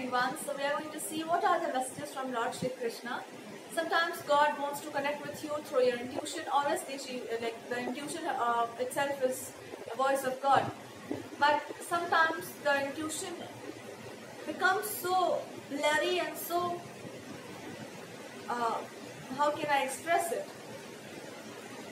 everyone. So we are going to see what are the messages from Lord Shri Krishna. Sometimes God wants to connect with you through your intuition. Obviously, like the intuition itself is the voice of God. But sometimes the intuition becomes so blurry and so, how can I express it?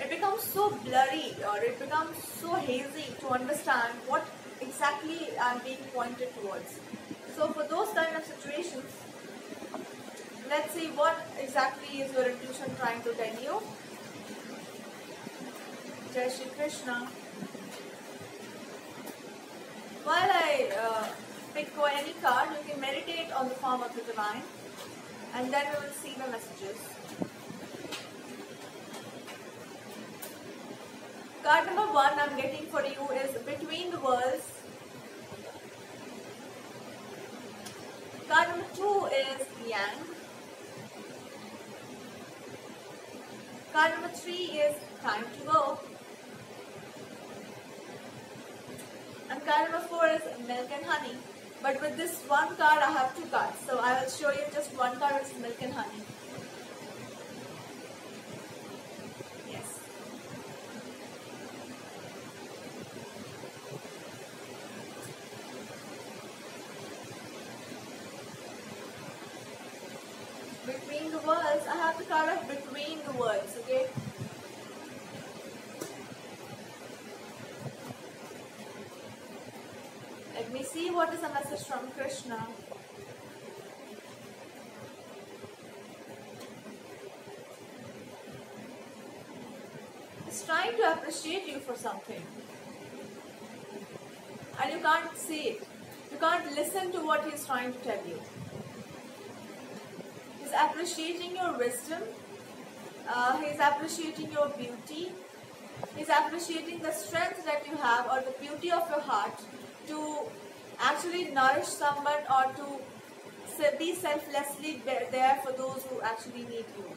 It becomes so blurry, or it becomes so hazy to understand what exactly I'm being pointed towards. So for those kind of situations, let's see what exactly is your intuition trying to tell you. Jai Shri Krishna. While I pick any card, you can meditate on the form of the divine, and then we will see the messages. Card number 1 I'm getting for you is Between the Worlds. Card number 2 is Yang. Card number 3 is Time to Go. And card number 4 is Milk and Honey. But with this one card I have 2 cards. So I will show you just one card, which is Milk and Honey. Yes. Between the Worlds, I have the card of Between the Worlds, okay? Let me see what is the message from Krishna. He's trying to appreciate you for something. And you can't see it. You can't listen to what he's trying to tell you. He's appreciating your wisdom. He's appreciating your beauty. He's appreciating the strength that you have, or the beauty of your heart, to actually nourish someone, or to be selflessly there for those who actually need you.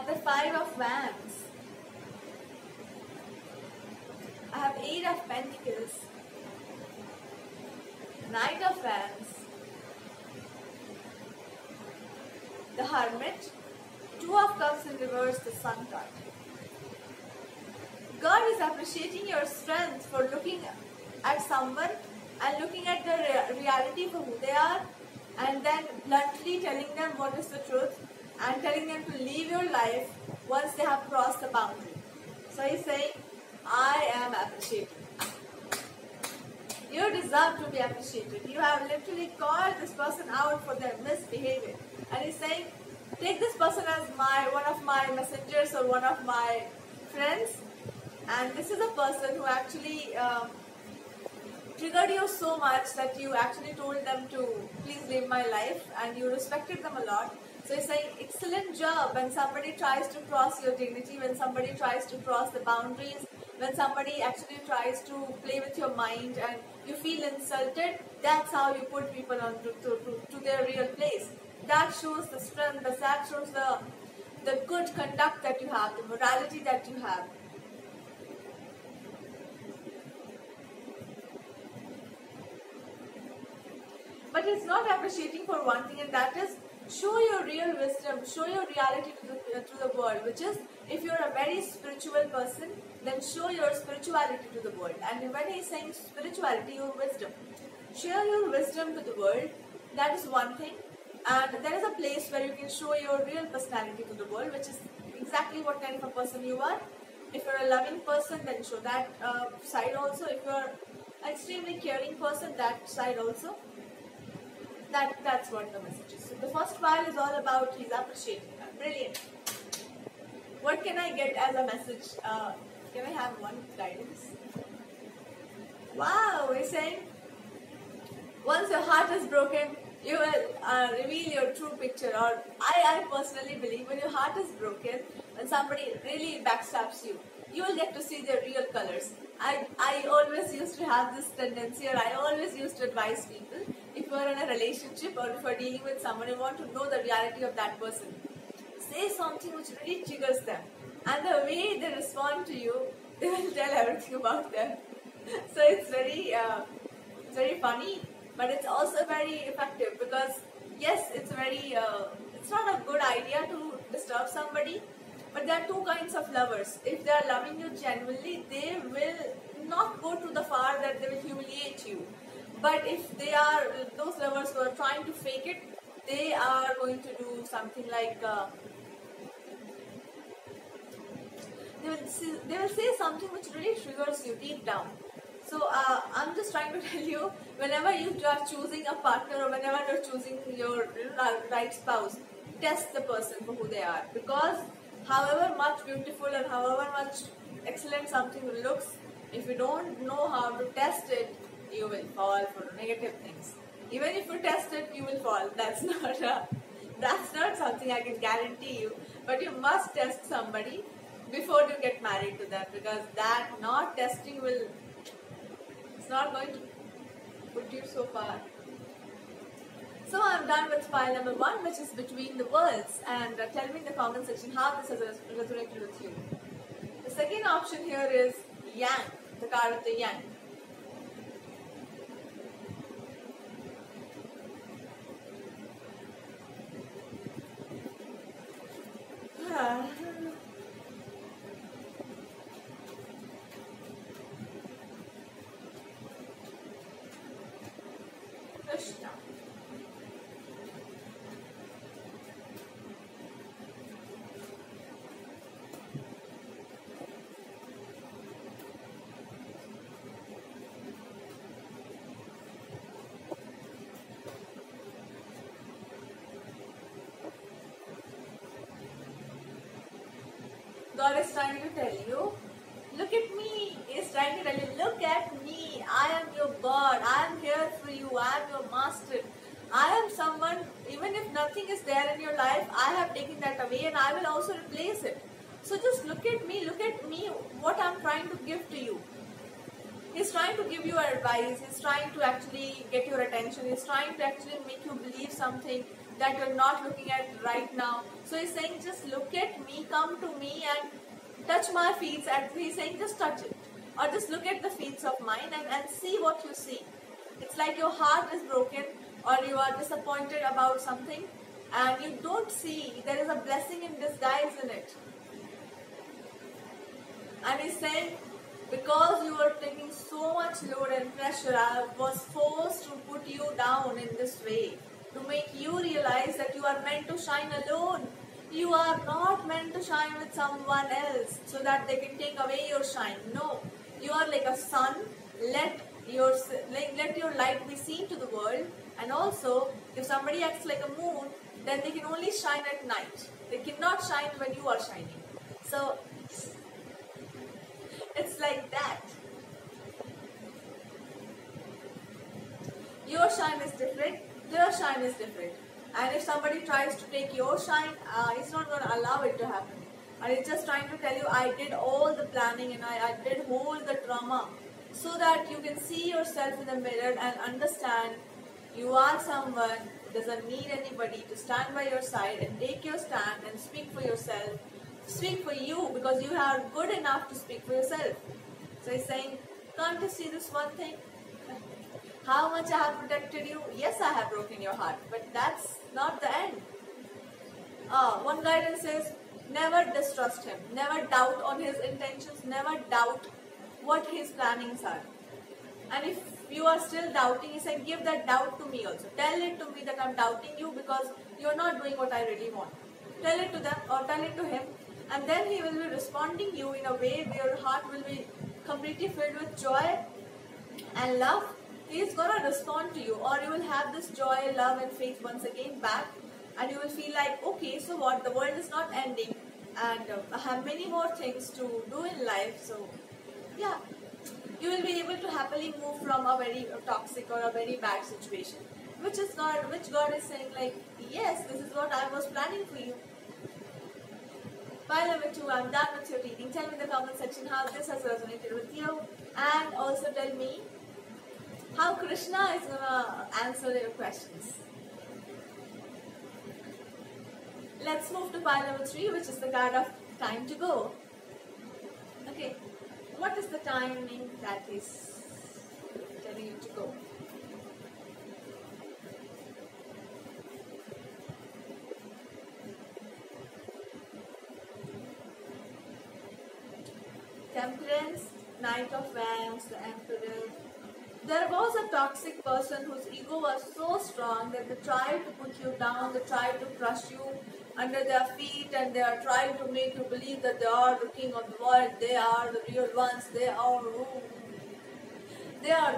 The 5 of Wands. I have 8 of Pentacles, Knight of Wands, the Hermit, 2 of Cups in reverse, the Sun card. God is appreciating your strength for looking at someone and looking at the reality for who they are, and then bluntly telling them what is the truth, and telling them to leave your life once they have crossed the boundary. So he's saying, I am appreciated. You deserve to be appreciated. You have literally called this person out for their misbehavior. And he's saying, take this person as one of my messengers or one of my friends. And this is a person who actually triggered you so much that you actually told them to please leave my life, and you respected them a lot. So he's saying, excellent job. When somebody tries to cross your dignity, when somebody tries to cross the boundaries, when somebody actually tries to play with your mind and you feel insulted, that's how you put people on to their real place. That shows the strength, that shows the good conduct that you have, the morality that you have. But he's not appreciating for one thing, and that is, show your real wisdom, show your reality to the world, which is, if you're a very spiritual person, then show your spirituality to the world. And when he's saying spirituality, your wisdom, share your wisdom to the world. That is one thing. And there is a place where you can show your real personality to the world, which is exactly what kind of a person you are. If you're a loving person, then show that side also. If you're an extremely caring person, that side also. That's what the message is. So the first pile is all about he's appreciating her. Brilliant. What can I get as a message? Can I have one guidance? Wow, he's saying, once your heart is broken, you will reveal your true picture. Or I personally believe, when your heart is broken, when somebody really backstabs you, you will get to see their real colors. I always used to have this tendency, or I always used to advise people, if you are in a relationship or if you are dealing with someone, you want to know the reality of that person. Say something which really triggers them, and the way they respond to you, they will tell everything about them. So it's very funny, but it's also very effective, because yes, it's not a good idea to disturb somebody, but there are two kinds of lovers. If they are loving you genuinely, they will not go to the far that they will humiliate you. But if they are those lovers who are trying to fake it, they are going to do something like they will say something which really triggers you deep down. So I'm just trying to tell you, whenever you are choosing a partner or whenever you're choosing your right spouse, test the person for who they are. Because however much beautiful and however much excellent something looks, if you don't know how to test it, you will fall for negative things. Even if you test it, you will fall. That's not something I can guarantee you. But you must test somebody before you get married to them, because that not testing will, it's not going to put you so far. So I'm done with pile number 1, which is between the worlds, and tell me in the comment section how this has resonated with you. The second option here is Yang, the card of the Yang. Krishna. God is trying to tell you, look at me. He's trying to tell you, look at me. I am your God. I am here for you. I am your master. I am someone, even if nothing is there in your life, I have taken that away and I will also replace it. So just look at me, what I'm trying to give to you. He's trying to give you advice. He's trying to actually get your attention. He's trying to actually make you believe something that you're not looking at right now. So he's saying, just look at me, come to me and touch my feet. And he's saying, just touch it. Or just look at the feet of mine and see what you see. It's like your heart is broken or you are disappointed about something and you don't see there is a blessing in disguise in it. And he's saying, because you are taking so much load and pressure, I was forced to put you down in this way, to make you realize that you are meant to shine alone. You are not meant to shine with someone else so that they can take away your shine. No, you are like a sun. Let your light be seen to the world. And also, if somebody acts like a moon, then they can only shine at night. They cannot shine when you are shining. So it's like that. Your shine is different, their shine is different. And if somebody tries to take your shine, it's not going to allow it to happen. And it's just trying to tell you, I did all the planning and I did all the drama so that you can see yourself in the mirror and understand you are someone who doesn't need anybody to stand by your side and take your stand and speak for yourself. Speak for you because you are good enough to speak for yourself. So he's saying, can't you see this one thing? How much I have protected you? Yes, I have broken your heart, but that's not the end. One guidance says, never distrust him, never doubt on his intentions, never doubt what his plannings are. And if you are still doubting, he said, give that doubt to me also. Tell it to me that I'm doubting you because you're not doing what I really want. Tell it to them or tell it to him, and then he will be responding you in a way where your heart will be completely filled with joy and love. He is going to respond to you, or you will have this joy, love and faith once again back, and you will feel like, okay, so what, the world is not ending and I have many more things to do in life. So yeah, you will be able to happily move from a very toxic or a very bad situation, which God is saying like, yes, this is what I was planning for you. Pile number 2, I'm done with your reading. Tell me in the comment section how this has resonated with you, and also tell me how Krishna is gonna answer your questions. Let's move to pile number 3, which is the card of time to go. Okay, what is the timing that is telling you to go? Temperance, Knight of Wands, the Emperor. There was a toxic person whose ego was so strong that they tried to put you down, they tried to crush you under their feet, and they are trying to make you believe that they are the king of the world, they are the real ones, they are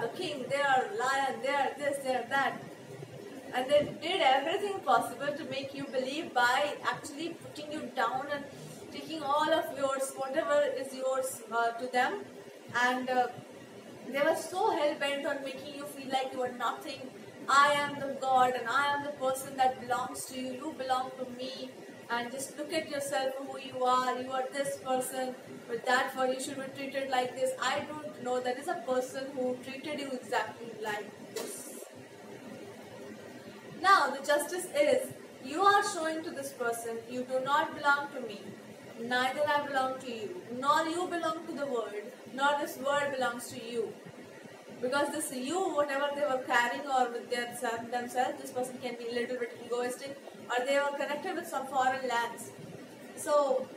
the king, they are lion, they are this, they are that. And they did everything possible to make you believe by actually putting you down and taking all of yours, whatever is yours, to them. And they were so hell-bent on making you feel like you are nothing. I am the God and I am the person that belongs to you. You belong to me. And just look at yourself for who you are. You are this person with that for you should be treated like this. I don't know. There is a person who treated you exactly like this. Now the justice is, you are showing to this person, you do not belong to me. Neither I belong to you, nor you belong to the world, nor this world belongs to you. Because this you, whatever they were carrying or with themselves, this person can be a little bit egoistic, or they were connected with some foreign lands. So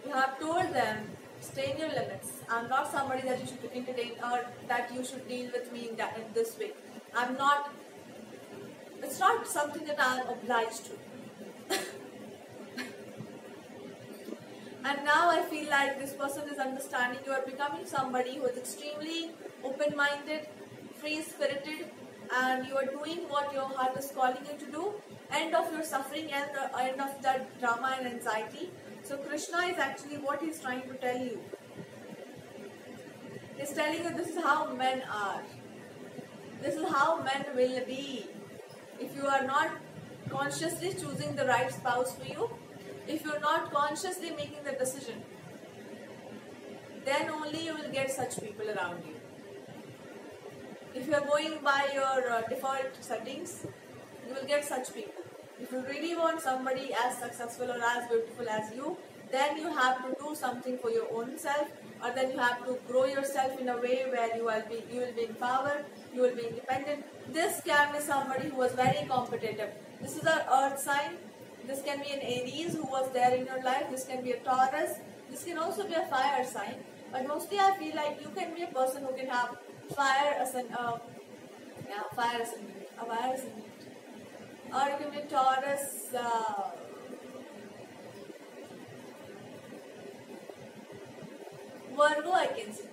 you have told them, stay in your limits. I'm not somebody that you should entertain or that you should deal with me in this way. I'm not, it's not something that I'm obliged to. And now I feel like this person is understanding you are becoming somebody who is extremely open-minded, free-spirited, and you are doing what your heart is calling you to do. End of your suffering and the end of that drama and anxiety. So Krishna is actually what he's trying to tell you. He's telling you this is how men are. This is how men will be. If you are not consciously choosing the right spouse for you, if you're not consciously making the decision, then only you will get such people around you. If you are going by your default settings, you will get such people. If you really want somebody as successful or as beautiful as you, then you have to do something for your own self, or then you have to grow yourself in a way where you will be in power, you will be independent. This can be somebody who was very competitive. This is an earth sign. This can be an Aries who was there in your life. This can be a Taurus. This can also be a fire sign. But mostly I feel like you can be a person who can have fire ascendant. Or you can be a Taurus. Virgo, I can say.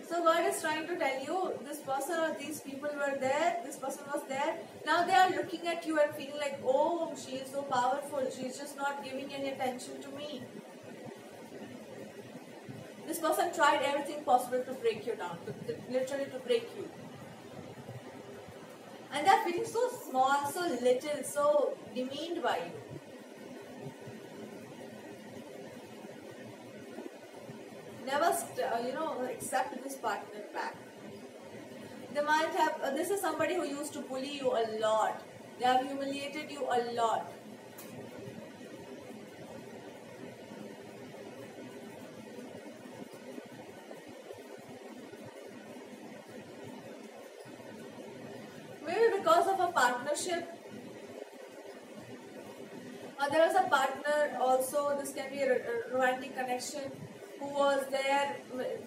So God is trying to tell you, this person or these people were there, this person was there. Now they are looking at you and feeling like, oh, she is so powerful, she is just not giving any attention to me. This person tried everything possible to break you down, literally to break you. And they are feeling so small, so little, so demeaned by you. Never, accept this partner back. They might have, this is somebody who used to bully you a lot. They have humiliated you a lot. Maybe because of a partnership. There was a partner also, this can be a romantic connection, who was there.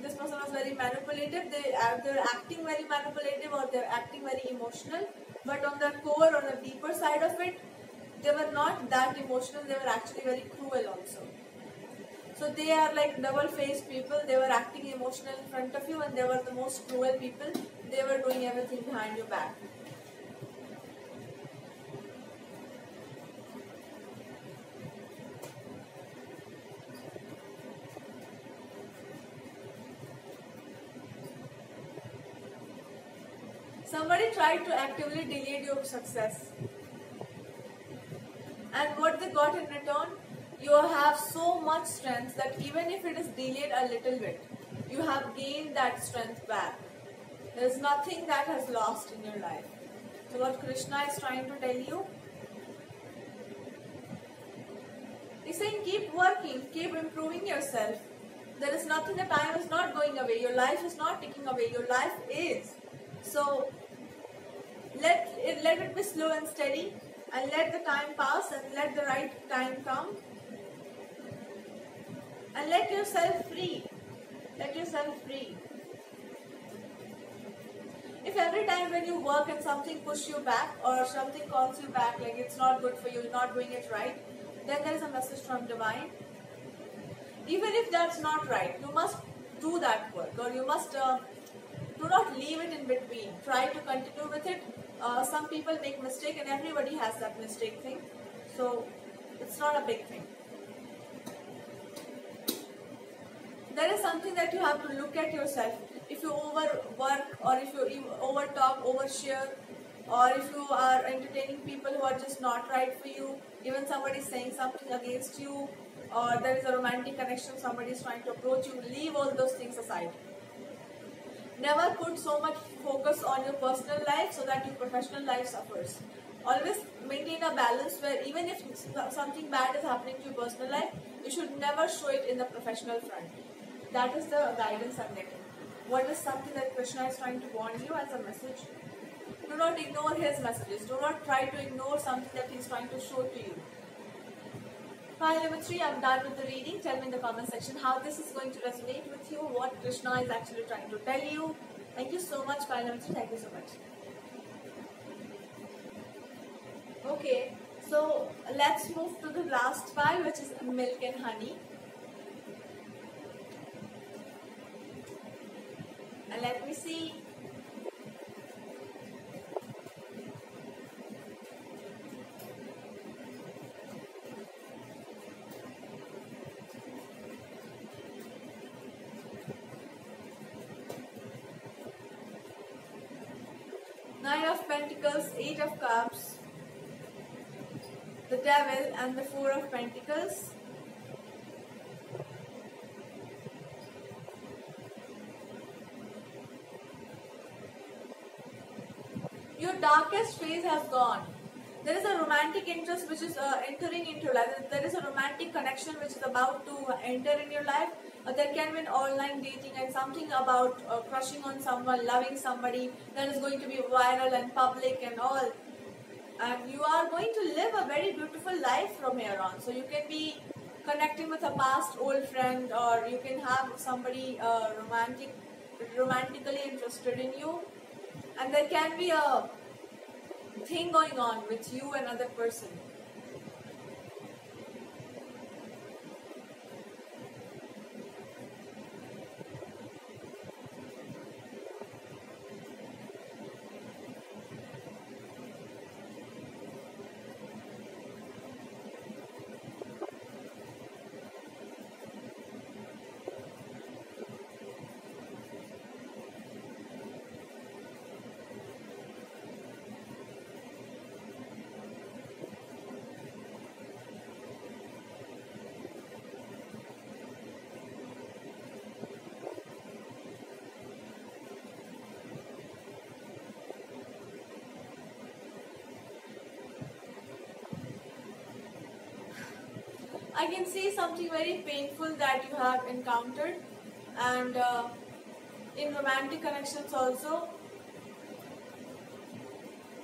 This person was very manipulative. They're acting very manipulative, or they're acting very emotional, but on the core, on the deeper side of it, they were not that emotional. They were actually very cruel also. So they are like double-faced people. They were acting emotional in front of you, and they were the most cruel people. They were doing everything behind your back. Somebody tried to actively delay your success. And what they got in return? You have so much strength that even if it is delayed a little bit, you have gained that strength back. There is nothing that has lost in your life. So what Krishna is trying to tell you, he's saying keep working, keep improving yourself. There is nothing, the time is not going away, your life is not ticking away, your life is. So let it be slow and steady, and let the time pass and let the right time come, and let yourself free. Let yourself free. If every time when you work and something pushes you back or something calls you back, like it's not good for you, you're not doing it right, then there is a message from Divine. Even if that's not right, you must do that work, or you must do not leave it in between. Try to continue with it. Some people make mistake, and everybody has that mistake thing. So it's not a big thing. There is something that you have to look at yourself. If you overwork, or if you overtalk, overshare, or if you are entertaining people who are just not right for you, even somebody is saying something against you, or there is a romantic connection, somebody is trying to approach you, leave all those things aside. Never put so much focus on your personal life so that your professional life suffers. Always maintain a balance where even if something bad is happening to your personal life, you should never show it in the professional front. That is the guidance I'm getting. What is something that Krishna is trying to warn you as a message? Do not ignore his messages. Do not try to ignore something that he is trying to show to you. File number 3, I'm done with the reading. Tell me in the comment section how this is going to resonate with you, what Krishna is actually trying to tell you. Thank you so much, file number 3. Thank you so much. Okay, so let's move to the last file, which is milk and honey. And let me see. Nine of Pentacles, 8 of Cups, the Devil, and the 4 of Pentacles. Your darkest phase has gone. There is a romantic interest which is entering into your life. There is a romantic connection which is about to enter in your life. There can be an online dating and something about crushing on someone, loving somebody that is going to be viral and public and all. And you are going to live a very beautiful life from here on. So you can be connecting with a past old friend, or you can have somebody romantically interested in you. And there can be a thing going on with you and another person. I can see something very painful that you have encountered, and in romantic connections also.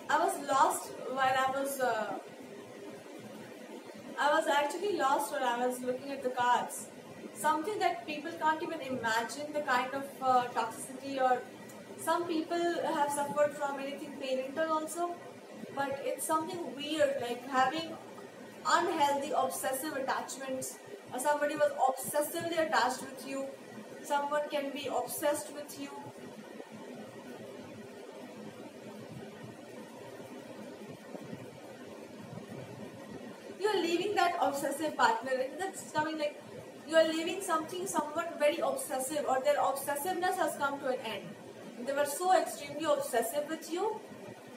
I was lost while I was actually lost when I was looking at the cards. Something that people can't even imagine, the kind of toxicity, or some people have suffered from anything parental also, but it's something weird, like having unhealthy obsessive attachments, or somebody was obsessively attached with you, someone can be obsessed with you. You're leaving that obsessive partner, and that's coming like you're leaving someone very obsessive, or their obsessiveness has come to an end. They were so extremely obsessive with you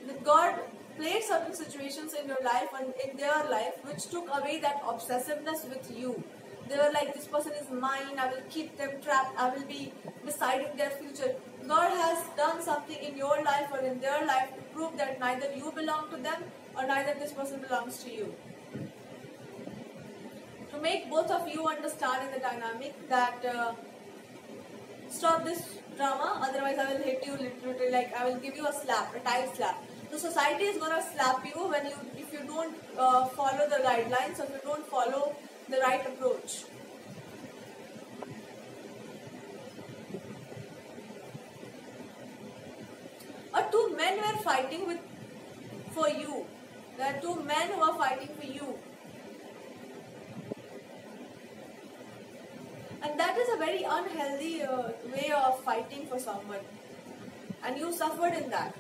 that God played certain situations in your life and in their life which took away that obsessiveness with you. They were like, this person is mine, I will keep them trapped, I will be deciding their future. God has done something in your life or in their life to prove that neither you belong to them or neither this person belongs to you. To make both of you understand in the dynamic that stop this drama, otherwise I will hit you literally, like I will give you a slap, a tight slap. The society is gonna slap you when if you don't follow the guidelines or if you don't follow the right approach. Or two men were fighting for you. There are two men who are fighting for you. And that is a very unhealthy way of fighting for someone. And you suffered in that.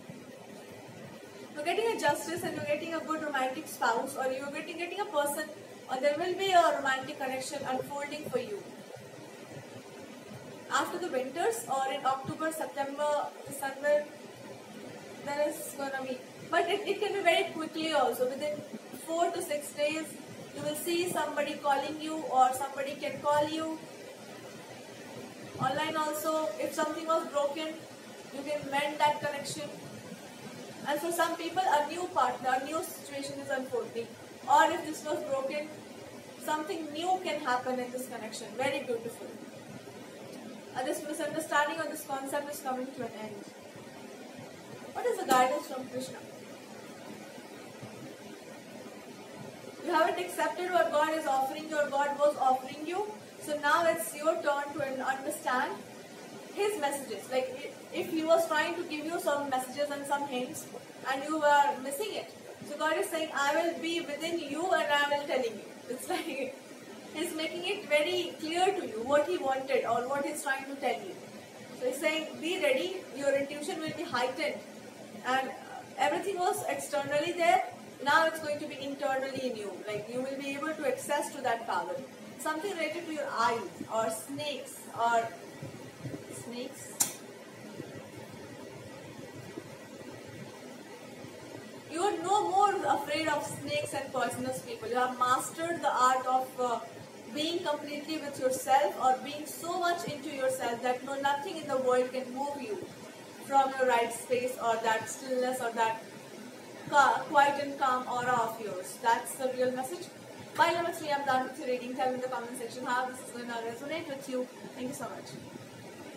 You're getting a justice and you're getting a good romantic spouse, or you're getting a person, or there will be a romantic connection unfolding for you. After the winters or in October, September, December, there is gonna be, but it can be very quickly also. Within 4 to 6 days, you will see somebody calling you or somebody can call you. Online also, if something was broken, you can mend that connection. And for some people, a new partner, a new situation is unfolding. Or if this was broken, something new can happen in this connection. Very beautiful. This misunderstanding or this concept is coming to an end. What is the guidance from Krishna? You haven't accepted what God is offering you or God was offering you. So now it's your turn to understand His messages. Like if He was trying to give you some messages and some hints and you were missing it. So God is saying, I will be within you and I will telling you. It's like He's making it very clear to you what He wanted or what He's trying to tell you. So He's saying, be ready, your intuition will be heightened. And everything was externally there, now it's going to be internally in you. Like you will be able to access to that power. Something related to your eyes or snakes. You are no more afraid of snakes and poisonous people. You have mastered the art of being completely with yourself or being so much into yourself that nothing in the world can move you from your right space or that stillness or that quiet and calm aura of yours. That's the real message. Bye, Namaste. I'm done with your reading. Tell me in the comment section how this is going to resonate with you. Thank you so much.